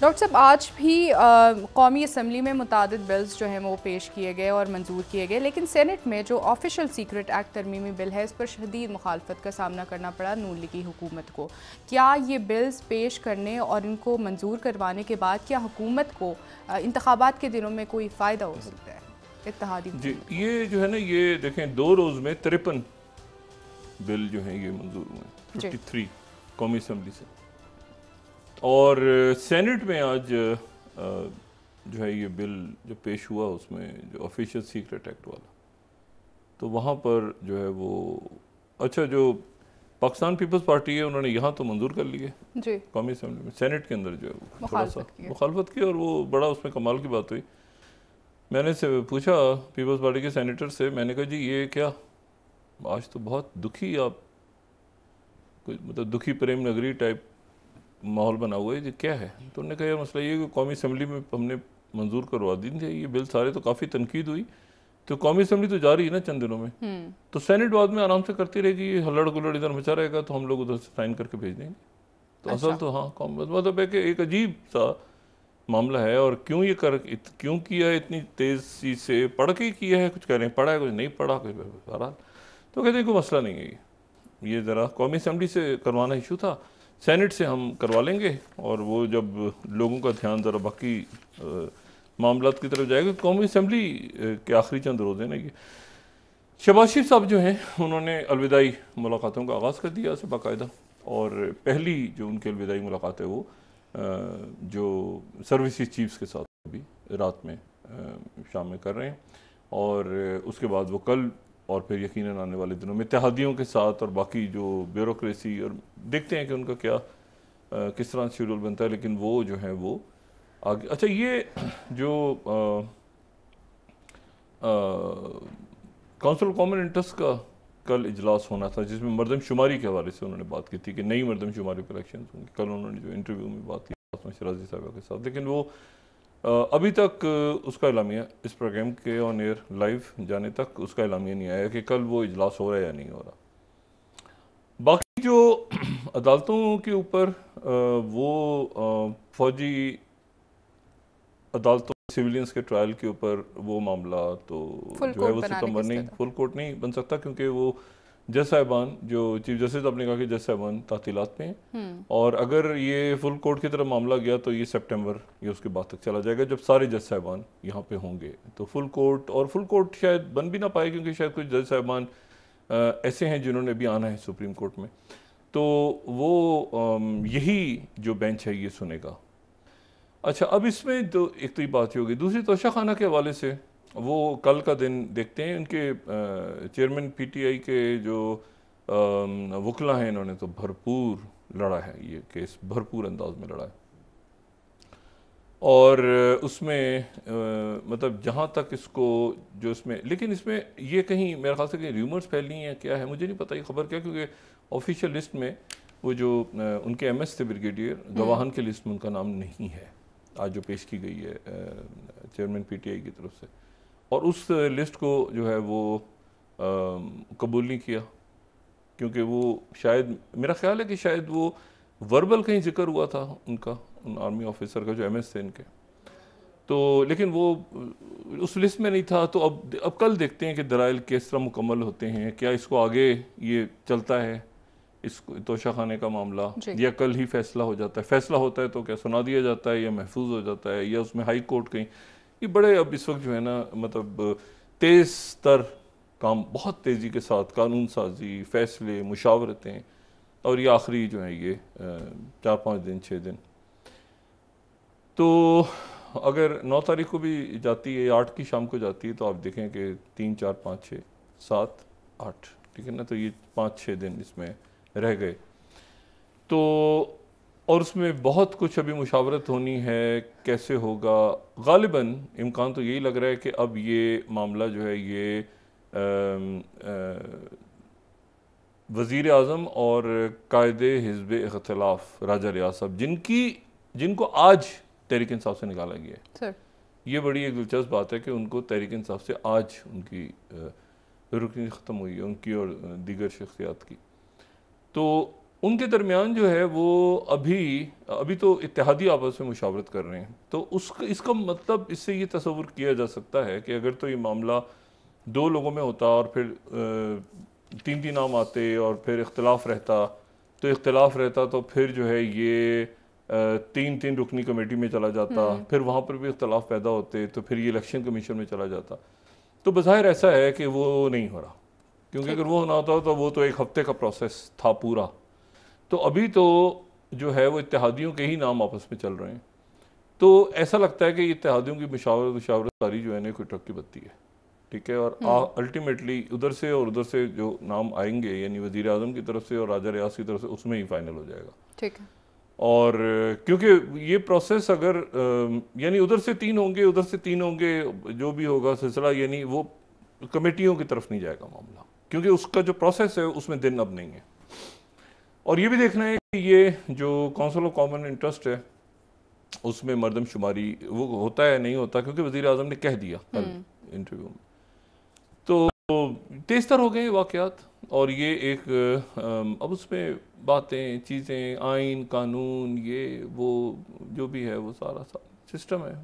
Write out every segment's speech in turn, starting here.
Doctor साहब, आज भी कौमी असम्बली में मुतादिद बिल्स जो हैं वो पेश किए गए और मंजूर किए गए, लेकिन सेनेट में जो ऑफिशियल सीक्रेट एक्ट तरमीमी बिल है इस पर शदीद मुखालफत का सामना करना पड़ा नून लीगी हुकूमत को। क्या ये बिल्स पेश करने और इनको मंजूर करवाने के बाद क्या हुकूमत को इंतखाबात के दिनों में कोई फ़ायदा हो सकता है? इत्तेहादी जी, ये जो है ना, ये देखें 2 रोज़ में 53 बिल जो हैं ये मंजूर हुए, 53 कौमी असम्बली से। और सेनेट में आज जो है ये बिल जो पेश हुआ उसमें जो ऑफिशियल सीक्रेट एक्ट वाला, तो वहाँ पर जो है वो अच्छा, जो पाकिस्तान पीपल्स पार्टी है उन्होंने यहाँ तो मंजूर कर लिए जी कौमी असम्बली में, सेनेट के अंदर जो है वो थोड़ा सा मुखालफत की और वो बड़ा उसमें कमाल की बात हुई। मैंने से पूछा पीपल्स पार्टी के सेनेटर से, मैंने कहा जी ये क्या, आज तो बहुत दुखी आप मतलब दुखी प्रेम नगरी टाइप माहौल बना हुआ है, ये क्या है? तो उन्होंने कहा यार मसला ये कि कौमी असम्बली में हमने मंजूर करवा दी थी ये बिल सारे, तो काफ़ी तनकीद हुई, तो कौमी असम्बली तो जा रही है ना चंद दिनों में, तो सेनेट बाद में आराम से करती रहेगी, हल्लड़ गुल्लड़ इधर मचा रहेगा, तो हम लोग उधर से साइन करके भेज देंगे। तो असल तो हाँ मतलब है कि एक अजीब सा मामला है। और क्यों किया है इतनी तेज़ी से, पढ़ के किया है, कुछ कह रहे हैं पढ़ा है, कुछ नहीं पढ़ा, कुछ बहरहाल। तो कहते हैं कोई मसला नहीं है, ये ज़रा कौमी असम्बली से करवाना इशू था, सेनेट से हम करवा लेंगे, और वो जब लोगों का ध्यान ज़रा बाकी मामलात की तरफ जाएगा, कौमी असम्बली के आखिरी चंद रोज़ हैं ना ये। शहबाज शरीफ साहब जो हैं उन्होंने अलविदाई मुलाकातों का आगाज़ कर दिया से बाकायदा, और पहली जो उनकी अलविदाई मुलाकात है वो जो सर्विसेज चीफ्स के साथ अभी रात में शाम में कर रहे हैं, और उसके बाद वो कल और फिर यकीनन आने वाले दिनों में इत्तेहादियों के साथ और बाकी जो ब्यूरोक्रेसी, और देखते हैं कि उनका क्या किस तरह शेड्यूल बनता है, लेकिन वो जो है वो आगे। अच्छा, ये जो काउंसिल कॉमन इंटरेस्ट का कल इजलास होना था, जिसमें मरदमशुमारी के हवाले से उन्होंने बात की थी कि नई मरदमशुमारी पर इलेक्शन होंगे, कल उन्होंने जो इंटरव्यू में बात की आसमा शराजी साहब के साथ, लेकिन वो अभी तक उसका एलामिया इस प्रोग्राम के ऑन एयर लाइव जाने तक उसका एलामिया नहीं आया कि कल वो इजलास हो रहा है या नहीं हो रहा। बाकी जो अदालतों के ऊपर वो फौजी अदालतों सिविलियंस के ट्रायल के ऊपर वो मामला तो जो है वो सितंबर नहीं, फुल कोर्ट नहीं बन सकता, क्योंकि वो जज साहिबान जो चीफ जस्टिस आपने कहा कि जज साहिबान तातीलात में हैं, और अगर ये फुल कोर्ट की तरफ मामला गया तो ये सितंबर या उसके बाद तक चला जाएगा जब सारे जज साहिबान यहाँ पे होंगे। तो फुल कोर्ट शायद बन भी ना पाए, क्योंकि शायद कुछ जज साहिबान ऐसे हैं जिन्होंने भी आना है सुप्रीम कोर्ट में, तो वो यही जो बेंच है ये सुनेगा। अच्छा, अब इसमें तो एक तो ये बात ही होगी, दूसरी तोशा खाना के हवाले से वो कल का दिन देखते हैं। उनके चेयरमैन पीटीआई के जो वकला हैं इन्होंने तो भरपूर लड़ा है ये केस, भरपूर अंदाज में लड़ा है, और उसमें मतलब जहाँ तक इसको जो इसमें, लेकिन इसमें ये कहीं मेरे ख्याल से कहीं र्यूमर्स फैली हैं क्या है, मुझे नहीं पता ये खबर क्या, क्योंकि ऑफिशियल लिस्ट में वो जो उनके एमएस थे ब्रिगेडियर गवाहन के लिस्ट में उनका नाम नहीं है आज जो पेश की गई है चेयरमैन पीटीआई की तरफ से, और उस लिस्ट को जो है वो कबूल नहीं किया, क्योंकि वो शायद मेरा ख्याल है कि शायद वो वर्बल कहीं जिक्र हुआ था उनका, उन आर्मी ऑफिसर का जो एमएस थे इनके, तो लेकिन वो उस लिस्ट में नहीं था। तो अब कल देखते हैं कि दलाइल किस तरह मुकम्मल होते हैं, क्या इसको आगे ये चलता है इसको तोशा खाने का मामला, या कल ही फैसला हो जाता है, फैसला होता है तो क्या सुना दिया जाता है या महफूज हो जाता है, या उसमें हाई कोर्ट कहीं, ये बड़े अब इस वक्त जो है ना मतलब तेज़ तर काम, बहुत तेज़ी के साथ कानून साजी, फैसले, मुशावरतें, और ये आखिरी जो है ये 4-5 दिन 6 दिन, तो अगर 9 तारीख को भी जाती है, 8 की शाम को जाती है, तो आप देखें कि 3, 4, 5, 6, 7, 8, ठीक है ना, तो ये 5-6 दिन इसमें रह गए, तो और उसमें बहुत कुछ अभी मुशावरत होनी है कैसे होगा। गालिबन इम्कान तो यही लग रहा है कि अब ये मामला जो है ये वज़ीर आज़म और कायदे हिज़्ब इख्तिलाफ राजा रियाज साहब जिनको आज तहरीक इंसाफ से निकाला गया है, ये बड़ी एक दिलचस्प बात है कि उनको तहरीक इंसाफ से आज उनकी रुकनी ख़त्म हुई है, उनकी और दीगर शख्सियात की। तो उनके दरमियान जो है वो अभी अभी तो इत्तेहादी आपस में मुशावरत कर रहे हैं। तो इसका मतलब इससे ये तसव्वुर किया जा सकता है कि अगर तो ये मामला दो लोगों में होता और फिर तीन तीन नाम आते और फिर इख्तलाफ रहता, तो फिर जो है ये तीन तीन रुकनी कमेटी में चला जाता, फिर वहाँ पर भी इख्तलाफ पैदा होते, तो फिर ये इलेक्शन कमीशन में चला जाता। तो बज़ाहिर ऐसा है कि वो नहीं हो रहा, क्योंकि अगर वो होना होता तो वो तो एक हफ्ते का प्रोसेस था पूरा। तो अभी तो जो है वो इत्तेहादियों के ही नाम आपस में चल रहे हैं। तो ऐसा लगता है कि इत्तेहादियों की मुशावरत सारी जो है ना कोई ट्रक की बत्ती है, ठीक है। और अल्टीमेटली उधर से और उधर से जो नाम आएंगे, यानी वज़ीर आज़म की तरफ से और राजा रियाज की तरफ से, उसमें ही फाइनल हो जाएगा, ठीक है। और क्योंकि ये प्रोसेस अगर यानी उधर से तीन होंगे, उधर से तीन होंगे, जो भी होगा सिलसिला, यानी वो कमेटियों की तरफ नहीं जाएगा मामला, क्योंकि उसका जो प्रोसेस है उसमें दिन अब नहीं है। और ये भी देखना है कि ये जो काउंसिल ऑफ कॉमन इंटरेस्ट है उसमें मरदमशुमारी वो होता है नहीं होता, क्योंकि वज़ीर आज़म ने कह दिया कल इंटरव्यू में। तो तेज़तर हो गए वाक़यात, और ये एक अब उसमें बातें, चीज़ें, आइन, कानून, ये वो जो भी है वो सारा सिस्टम है,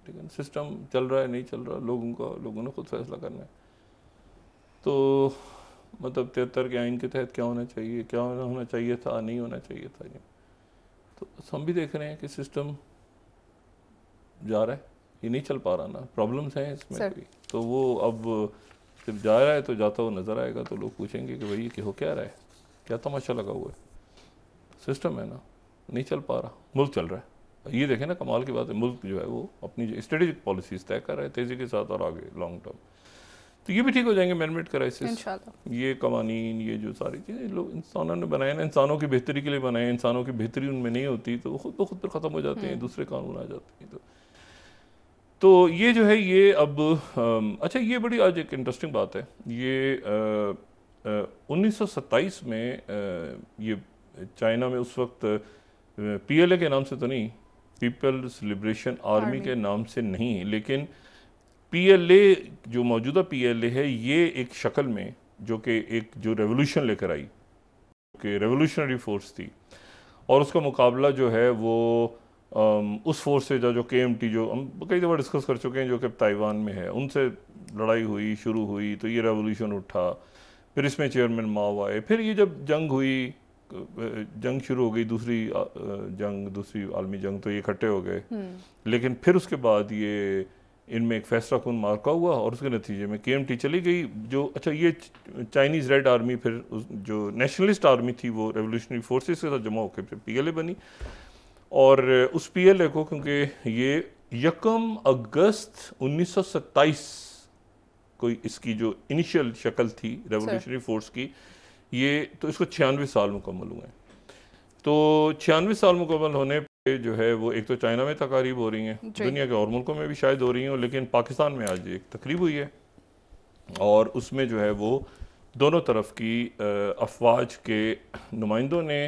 ठीक है। सिस्टम चल रहा है नहीं चल रहा, लोगों ने खुद फैसला करना है। तो मतलब 73 के आइन के तहत क्या होना चाहिए था, नहीं होना चाहिए था, ये तो हम भी देख रहे हैं कि सिस्टम जा रहा है, ये नहीं चल पा रहा ना, प्रॉब्लम्स हैं इसमें भी। तो वो अब जब जा रहा है तो जाता हुआ नज़र आएगा, तो लोग पूछेंगे कि भाई कि हो क्या रहा है, क्या तमाशा लगा हुआ है, सिस्टम है ना, नहीं चल पा रहा, मुल्क चल रहा है। ये देखें ना, कमाल की बात है, मुल्क जो है वो अपनी स्ट्रेटेजिक पॉलिसीज तय कर रहा है तेज़ी के साथ और आगे लॉन्ग टर्म। तो ये भी ठीक हो जाएंगे, मैनमेड क्राइसिस, ये कवानीन, ये जो सारी चीज़ें लोग इंसानों ने बनाए ना, इंसानों की बेहतरी के लिए बनाए, इंसानों की बेहतरी उनमें नहीं होती तो खुद ब खुद पर ख़त्म हो जाते हैं, दूसरे कानून आ जाते हैं। तो ये जो है ये अब अच्छा, ये बड़ी आज एक इंटरेस्टिंग बात है, ये 1927 में ये चाइना में उस वक्त PLA के नाम से तो नहीं, पीपल्स लिबरेशन आर्मी के नाम से नहीं, लेकिन PLA जो मौजूदा PLA है, ये एक शक्ल में जो कि एक जो रेवोल्यूशन लेकर आई, कि रेवोल्यूशनरी फोर्स थी, और उसका मुकाबला जो है वो उस फोर्स से जो KMT, जो हम कई दफ़ा डिस्कस कर चुके हैं, जो कि ताइवान में है, उनसे लड़ाई हुई, शुरू हुई, तो ये रेवोल्यूशन उठा, फिर इसमें चेयरमैन माओ आए, फिर ये जब जंग हुई, जंग शुरू हो गई, दूसरी आलमी जंग, तो ये इकट्ठे हो गए। लेकिन फिर उसके बाद ये इनमें एक फैसला कौन मार्का हुआ, और उसके नतीजे में KMT चली गई, जो अच्छा ये चाइनीज़ रेड आर्मी, फिर जो नेशनलिस्ट आर्मी थी वो रेवोल्यूशनरी फोर्सेस के साथ जमा होकर फिर PLA बनी। और उस PLA को, क्योंकि ये 1 अगस्त 1927 कोई इसकी जो इनिशियल शक्ल थी रेवोल्यूशनरी फोर्स की, ये तो इसको 96 साल मुकम्मल हुए हैं। तो 96 साल मुकम्मल होने पे जो है वो एक तो चाइना में तकारीब हो रही हैं, दुनिया के और मुल्कों में भी शायद हो रही हैं, लेकिन पाकिस्तान में आज एक तकरीब हुई है, और उसमें जो है वो दोनों तरफ की अफवाज के नुमाइंदों ने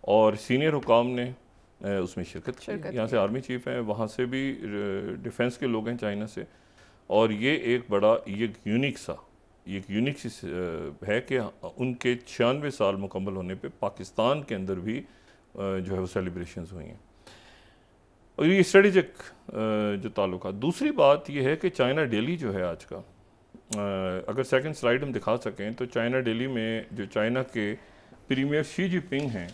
और सीनियर हुकाम ने उसमें शिरकत की। यहाँ से आर्मी चीफ हैं, वहाँ से भी डिफेंस के लोग हैं चाइना से, और ये एक बड़ा यूनिक सी है कि उनके 96 साल मुकम्मल होने पे पाकिस्तान के अंदर भी जो है वो सेलिब्रेशंस हुई हैं, और ये स्ट्रेटेजिक जो ताल्लुक। दूसरी बात ये है कि चाइना डेली जो है आज का, अगर सेकंड स्लाइड हम दिखा सकें, तो चाइना डेली में जो चाइना के प्रीमियर शी जिनपिंग हैं,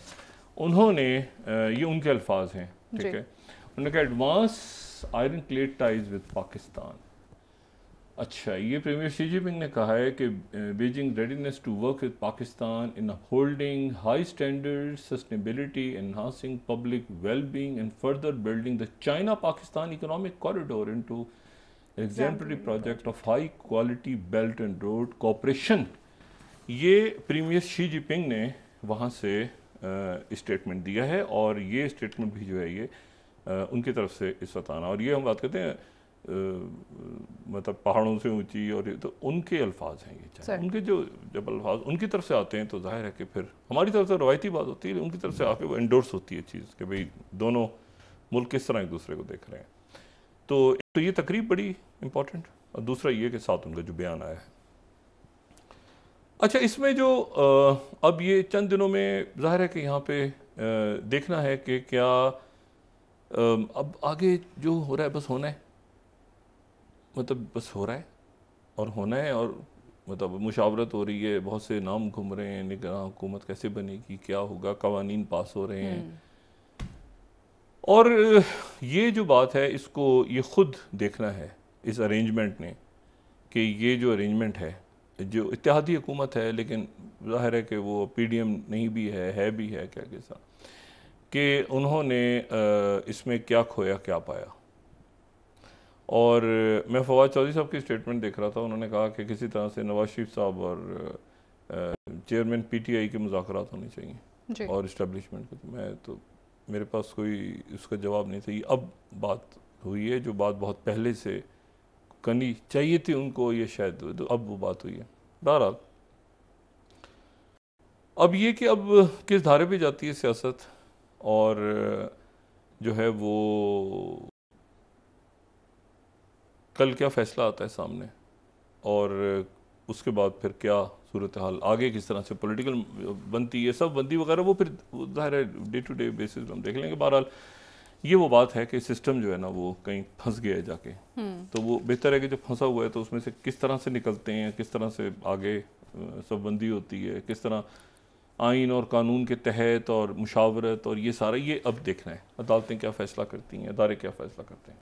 उन्होंने ये उनके अल्फाज हैं, ठीक है, उन्होंने कहा advance ironclad ties with Pakistan. अच्छा, ये प्रीमियर शी जिनपिंग ने कहा है कि Beijing readiness to work with Pakistan in holding high standard sustainability, enhancing public wellbeing and further building the China Pakistan economic corridor into exemplary project of high quality belt and road cooperation. ये premier Xi Jinping ने वहाँ से statement दिया है, और ये statement भी जो है ये उनकी तरफ से इस वक्त आना, और ये हम बात करते हैं मतलब पहाड़ों से ऊंची, और ये तो उनके अल्फाज हैं, ये उनके जब अल्फाज उनकी तरफ से आते हैं तो जाहिर है कि फिर हमारी तरफ से रवायती बात होती है, उनकी तरफ से आके वो एंडोर्स होती है चीज़ कि भाई दोनों मुल्क किस तरह एक दूसरे को देख रहे हैं। तो ये तकरीब बड़ी इंपॉर्टेंट, और दूसरा ये कि साथ उनका जो बयान आया है। अच्छा, इसमें जो अब ये चंद दिनों में ज़ाहिर है कि यहाँ पे देखना है कि क्या अब आगे जो हो रहा है बस होना है, मतलब बस हो रहा है और होना है, और मतलब मुशावरत हो रही है, बहुत से नाम घूम रहे हैं, निगरान हुकूमत कैसे बनेगी, क्या होगा, कवानीन पास हो रहे हैं। और ये जो बात है इसको ये ख़ुद देखना है इस अरेंजमेंट ने, कि ये जो अरेंजमेंट है, जो इत्तेहादी हुकूमत है लेकिन ज़ाहिर है कि वो PDM नहीं भी है भी है क्या कैसा, कि उन्होंने इसमें क्या खोया क्या पाया। और मैं फवाद चौधरी साहब की स्टेटमेंट देख रहा था, उन्होंने कहा कि किसी तरह से नवाज शरीफ साहब और चेयरमैन PTI के मुज़ाकरात होने चाहिए और इस्टेब्लिशमेंट के। मैं तो मेरे पास कोई उसका जवाब नहीं था। ये अब बात हुई है, जो बात बहुत पहले से करनी चाहिए थी उनको, ये शायद तो अब वो बात हुई है। बहरहाल अब ये कि अब किस धारे पे जाती है सियासत, और जो है वो कल क्या फ़ैसला आता है सामने, और उसके बाद फिर क्या सूरत हाल आगे किस तरह से पॉलिटिकल बनती है, सब बंदी वगैरह, वो फिर ज़ाहिर है डे टू डे बेसिस हम देख लेंगे। बहरहाल ये वो बात है कि सिस्टम जो है ना वो कहीं फंस गया है जाके, तो वो बेहतर है कि जब फंसा हुआ है तो उसमें से किस तरह से निकलते हैं, किस तरह से आगे सब बंदी होती है, किस तरह आइन और कानून के तहत और मुशावरत और ये सारा, ये अब देखना है अदालतें क्या फ़ैसला करती हैं, अदारे क्या फ़ैसला करते हैं।